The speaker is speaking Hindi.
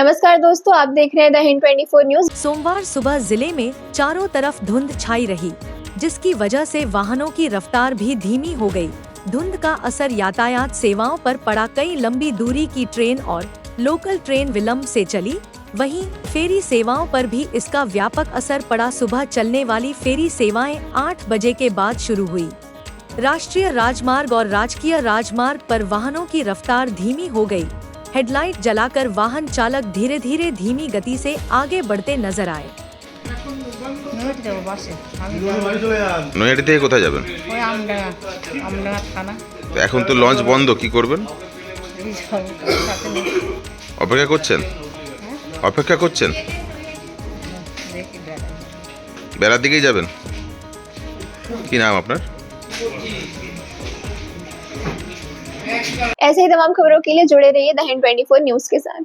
नमस्कार दोस्तों, आप देख रहे हैं द हिंद 24 न्यूज। सोमवार सुबह जिले में चारों तरफ धुंध छाई रही, जिसकी वजह से वाहनों की रफ्तार भी धीमी हो गई। धुंध का असर यातायात सेवाओं पर पड़ा। कई लंबी दूरी की ट्रेन और लोकल ट्रेन विलंब से चली। वहीं फेरी सेवाओं पर भी इसका व्यापक असर पड़ा। सुबह चलने वाली फेरी सेवाएं 8 बजे के बाद शुरू हुई। राष्ट्रीय राजमार्ग और राजकीय राजमार्ग पर वाहनों की रफ्तार धीमी हो गई। हेडलाइट जलाकर वाहन चालक धीरे धीरे धीमी गति से आगे बढ़ते नजर आए। নৈহাটি থেকে কোথায় যাবেন? তো এখন তো লঞ্চ বন্ধ, কি করবেন? অপেক্ষা করছেন? অপেক্ষা করছেন? বেলার দিকেই যাবেন? কি নাম আপনার? ऐसे ही तमाम खबरों के लिए जुड़े रहिए द हिंद 24 न्यूज के साथ।